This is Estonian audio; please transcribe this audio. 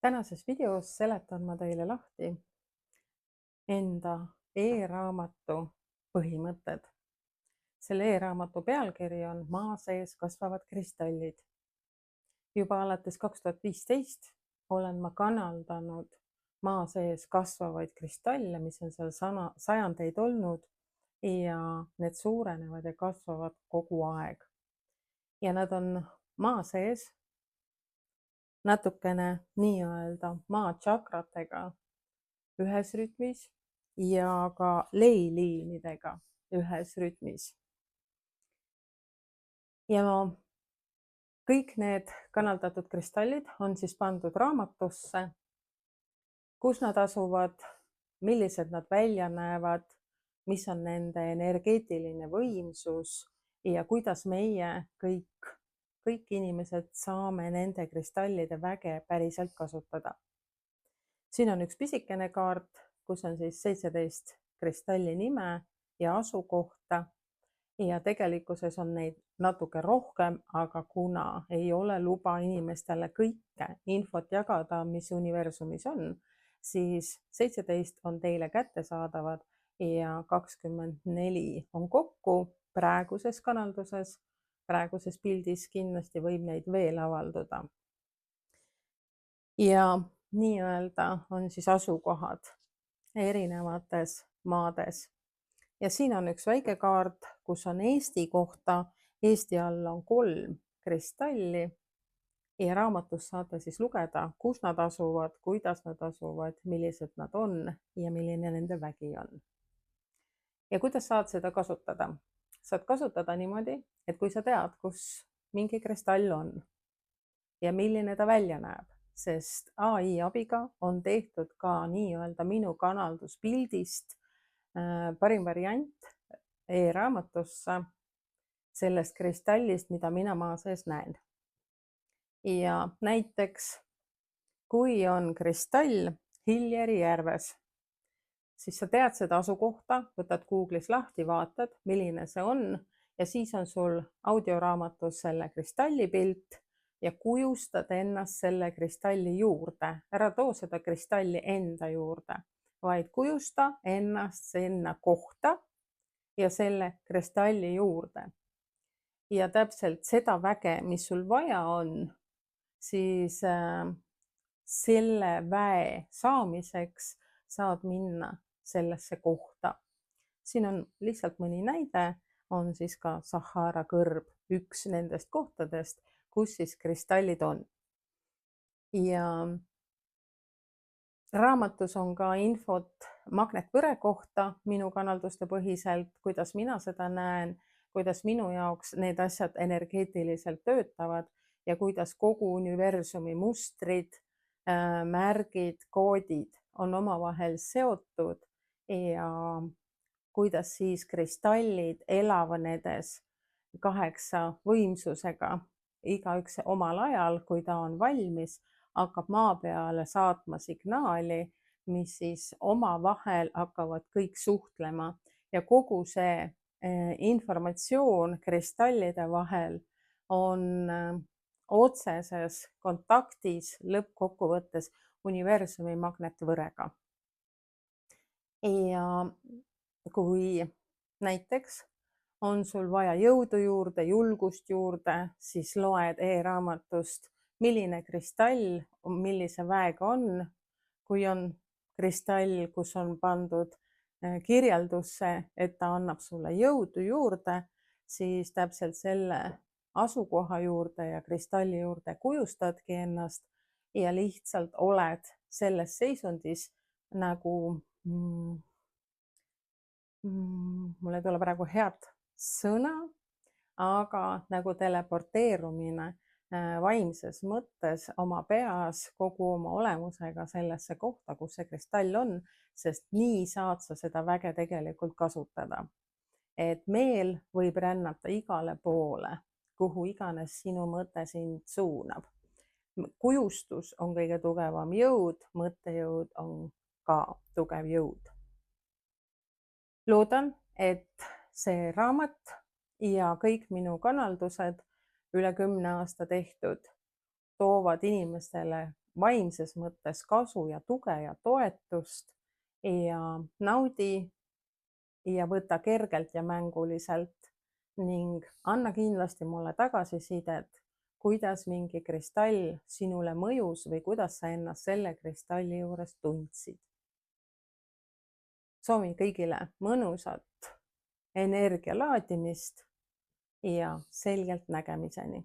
Tänases videos seletan ma teile lahti enda e-raamatu põhimõtted. Selle e-raamatu pealkiri on Maa sees kasvavad kristallid. Juba alates 2015 olen ma kanaldanud maa sees kasvavaid kristalle, mis on seal sajandeid olnud ja need suurenevad ja kasvavad kogu aeg. Ja nad on maa sees natukene nii-öelda maa tšakratega ühes rütmis ja ka leiliinidega ühes rütmis. Ja kõik need kanaldatud kristallid on siis pandud raamatusse, kus nad asuvad, millised nad välja näevad, mis on nende energeetiline võimsus ja kuidas meie kõik inimesed saame nende kristallide väge päriselt kasutada. Siin on üks pisikene kaart, kus on siis 17 kristalli nime ja asukohta ja tegelikkuses on neid natuke rohkem, aga kuna ei ole luba inimestele kõike infot jagada, mis universumis on, siis 17 on teile kättesaadavad ja 24 on kokku praeguses kanalduses, praeguses pildis kindlasti võib neid veel avalduda. Ja nii-öelda on siis asukohad erinevates maades. Ja siin on üks väike kaart, kus on Eesti kohta. Eesti all on 3 kristalli ja raamatus saate siis lugeda, kus nad asuvad, kuidas nad asuvad, millised nad on ja milline nende vägi on. Ja kuidas saad seda kasutada? Saad kasutada niimoodi, et kui sa tead, kus mingi kristall on ja milline ta välja näeb, sest AI abiga on tehtud ka nii-öelda minu kanalduspildist parim variant e-raamatusse sellest kristallist, mida mina maa sees näen. Ja näiteks, kui on kristall Hilleri järves, siis sa tead seda asukohta, võtad Google'is lahti, vaatad, milline see on ja siis on sul audioraamatus selle kristalli pilt ja kujustad ennast selle kristalli juurde. Ära too seda kristalli enda juurde, vaid kujusta ennast sinna kohta ja selle kristalli juurde. Ja täpselt seda väge, mis sul vaja on, siis selle väe saamiseks saad minna sellesse kohta. Siin on lihtsalt mõni näide, on siis ka Sahara kõrb, üks nendest kohtadest, kus siis kristallid on. Ja raamatus on ka infot magnetvõre kohta minu kanalduste põhiselt, kuidas mina seda näen, kuidas minu jaoks need asjad energeetiliselt töötavad ja kuidas kogu universumi mustrid, märgid, koodid on omavahel seotud ja kuidas siis kristallid elavenedes 8 võimsusega, igaüks omal ajal, kui ta on valmis, hakkab maa peale saatma signaali, mis siis omavahel hakkavad kõik suhtlema ja kogu see informatsioon kristallide vahel on otseses kontaktis lõppkokkuvõttes universumi magnetvõrega. Ja kui näiteks on sul vaja jõudu juurde, julgust juurde, siis loed e-raamatust, milline kristall, millise väega on. Kui on kristall, kus on pandud kirjeldusse, et ta annab sulle jõudu juurde, siis täpselt selle asukoha juurde ja kristalli juurde kujustadki ennast ja lihtsalt oled selles seisundis nagu mul ei tule praegu head sõna, aga nagu teleporteerumine vaimses mõttes oma peas kogu oma olemusega sellesse kohta, kus see kristall on, sest nii saad sa seda väge tegelikult kasutada. Et meel võib rännata igale poole, kuhu iganes sinu mõte sind suunab. Kujustus on kõige tugevam jõud, mõttejõud on ka tugev jõud. Loodan, et see raamat ja kõik minu kanaldused üle 10 aasta tehtud toovad inimestele vaimses mõttes kasu ja tuge ja toetust ja naudi ja võta kergelt ja mänguliselt ning anna kindlasti mulle tagasisidet, kuidas mingi kristall sinule mõjus või kuidas sa ennast selle kristalli juures tundsid. Soovin kõigile mõnusat energia laadimist ja selgelt nägemiseni.